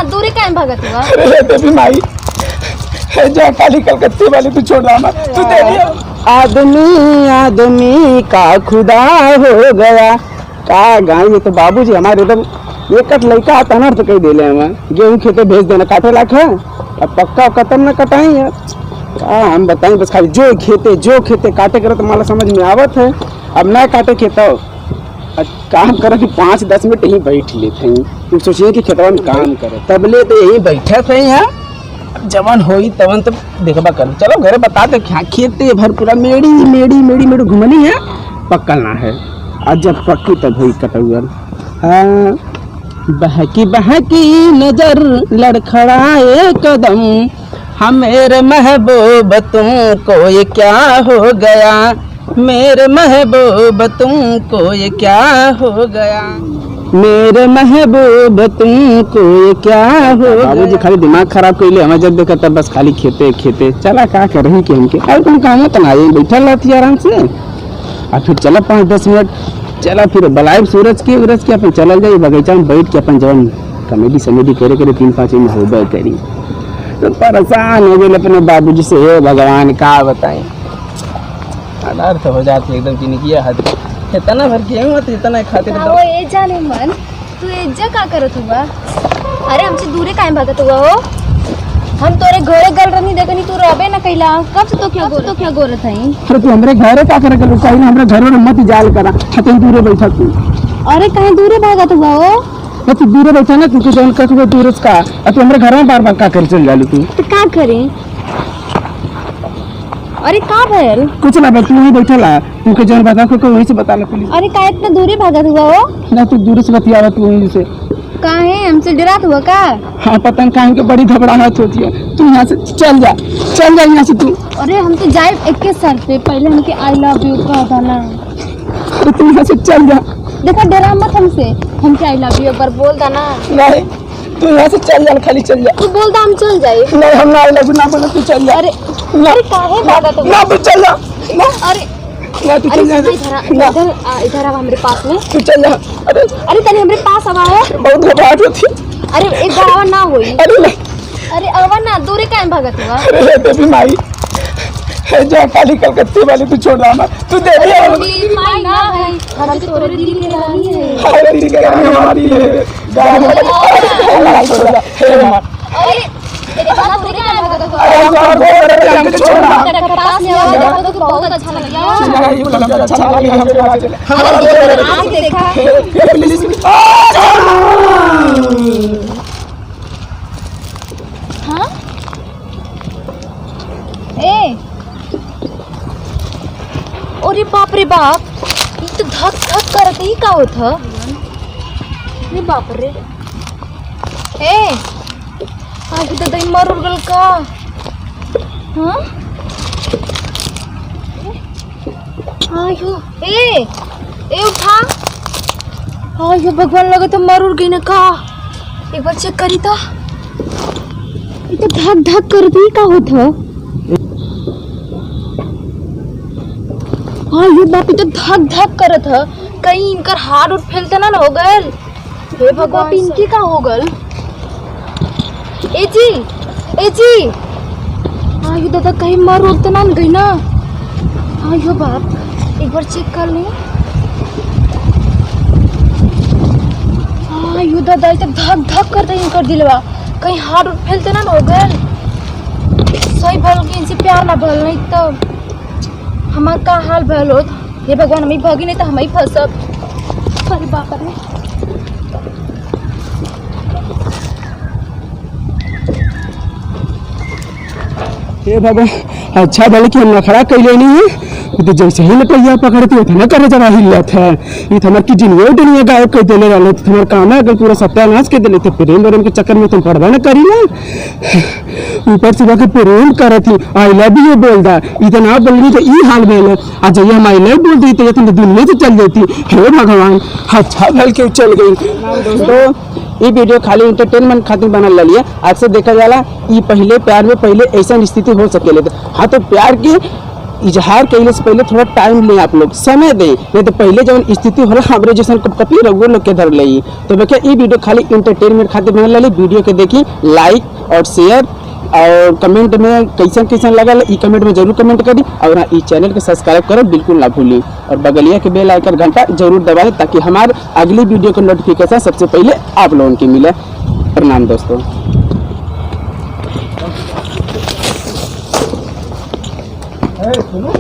ना दूरी काहे भागत हुआ? अरे बेबी माई जो काली कलकत्ते वाली तू छोड़ रहा ना तू दे दिया। आदमी आदमी का खुदा हो गया का गाँव। ये तो बाबूजी हमारे एकदम एक लड़का आता ना तो कही दे ले हम गेहूँ खेते भेज देना काटे लाख है। अब पक्का कतम न कटाई यार हम बताएं बस खाली जो खेते काटे करे तो माला समझ में आवत है। अब ना काटे खेता काम करे कि 5-10 मिनट यहीं बैठ लेते हैं। तुम सोचिए कि खेतवा में काम करे तबले तो यहीं बैठे थे यहाँ जवन होई तवन तब देखबा कर। चलो घरे बता दे क्या खेते भर पूरा मेड़ी मेड़ी मेड़ी मेड़ी घूमनी है पकड़ना है। आज जब पक्की तब हुई कटुअर। हाँ बहकी बहकी नजर लड़खड़ाए कदम मेरे महबूब तुमको ये क्या हो गया मेरे महबूब तुमको ये क्या हो गया मेरे महबूब तुमको ये क्या हो गया। बाबूजी खाली दिमाग खराब कर ले हमें जब देखा तब बस खाली खेते खेते चला क्या कर रही कि हमके अरे तुम काम तो ना बैठा रहती आराम से। और फिर चला 5-10 मिनट चला फिर बलायब सूरज के अपन चल जाए बगीचा में बैठ के अपन जवन कॉमेडी समेडी करे 3-5 में होबे करी तो परेशान हो गए अपने बाबूजी से। हे भगवान का बताएं अनर्थ हो जाती एकदम किया हद इतना भर के इतना खातिर वो ए जाने मन तू एजा का करत हुआ? अरे हमसे दूरे काहे भागत हुआ हो? हम तोरे घरे गल रही देखनी तू रबे ना कैला कब से तो क्या गोरत है? अरे तू हमरे घरे का करे गलू कहीं हमरे घर में मत जाल करा हतन दूरे बैठा तू। अरे कहीं दूरे भागत हुआ हो? तू दूरे बैठा ना तू जौन का तू दूर का तू हमरे घर में बार-बार का कर चल जालू तू तो का करें? अरे का भइल? कुछ ना बैठ तू वहीं बैठा ला तू के जौन बता को वहीं से बता ले पुलिस। अरे का इतना दूरे भागत हुआ हो? ना तू दूर से बतियावा तू वहीं से काहे हमसे डरात हुआ का? हाँ पता नहीं काहे के बड़ी घबराहट होती है। तू यहाँ से चल जा यहाँ से तू। अरे हम तो जाए एक के सर पे पहले हमके आई लव यू कहा था ना। तो तू यहाँ से चल जा। देखा डरा मत हमसे आई लव यू एक बार बोल दा ना। नहीं तू यहाँ से चल जा खाली चल जा। तू बोल दा हम चल जाए। नहीं हम ना आई लव यू ना बोले तू चल जा। अरे काहे भागा तो ना तू चल जा ना। अरे ना तू चल जा इधर आ हमारे पास में तू चल जा। अरे तनी हमारे पास आवा हो बहुत घबराहट होती है। अरे एक बार आवा ना होई। अरे आवा ना दूरे काहे भागत हुआ? अरे बेबी माई जो काली कलकत्ते वाली तू छोड़ रहा ना तू दे दिया। माई ना है हम तो तोरे दिल की रानी है। अरे दिल की रानी हमारी है अरे तेरे पास दूरे काहे भागत हुआ? अरे हमको छोड़ रहा तेरे पास में आवा देखो तो बहुत अच्छा लगा। अच्छा लगा हमके देखा हाँ ए अरे बाप रे बाप ये तो धक धक करते ही का होता? अरे बाप रे ए आगे तो दही मर उड़ गल का। हाँ आयो ए उठा। आयो भगवान लगे तो मर उड़ गई ना का। एक बार चेक करी तो ये तो धक धक करते ही का होता? हाँ ये बाप तो धक धक करत है कहीं इनकर हाथ उठ फैलते ना हो गल। हे भगवान इनके का हो गल? ए जी हाँ ये दादा कहीं मर उठ ना गई ना। हाँ यो बाप एक बार चेक कर ले। हाँ यो दादा तो धक धक करते इनकर दिलवा कहीं हाथ उठ फैलते ना हो गल। सही भल के इनसे प्यार ना भल नहीं तो हमार का हाल भल होत। हे भगवान हमें भगी नहीं तो हम ही फंसब। अरे बाप रे हे बाबा अच्छा भले कि हम नखरा कैले नहीं है तो जैसे ही लपैया पकड़ती है ना करे जब हिल जाता है ये हमार की जिनिया गायब कर देने वाले तो हमार काम है अगर पूरा सत्यानाश कर देने तो प्रेम के चक्कर में तुम पढ़वा ना करी ना ऊपर से बाकी प्रेम करती आई लव यू बोल दा इतना बोल तो ये हाल भेल आज ये हम आई लव बोल दी तो तुम दुनिया से चल जाती। हे भगवान अच्छा भल के चल गई। दोस्तों ये वीडियो खाली एंटरटेनमेंट खातिर बनल लिया अक्सर देखा जाला ये पहले प्यार में पहले ऐसा स्थिति हो सके। हाँ तो प्यार की इजहार कैले से पहले थोड़ा टाइम लें, आप लोग समय दें, नहीं तो पहले जब स्थिति होला हमरे जैसन कपकपी रघुओ लोग के धर ले। तो देखिए ये वीडियो खाली इंटरटेनमेंट खातिर बनल रही। वीडियो के देखी, लाइक और शेयर और कमेंट में कैसन कैसन लगल ई कमेंट में जरूर कमेंट करी। और हाँ, इस चैनल के सब्सक्राइब करो बिल्कुल ना भूली, और बगलिया के बेल आइकन घंटा जरूर दबाएं ताकि हमारे अगली वीडियो का नोटिफिकेशन सबसे पहले आप लोगों को मिले। प्रणाम दोस्तों। सुनो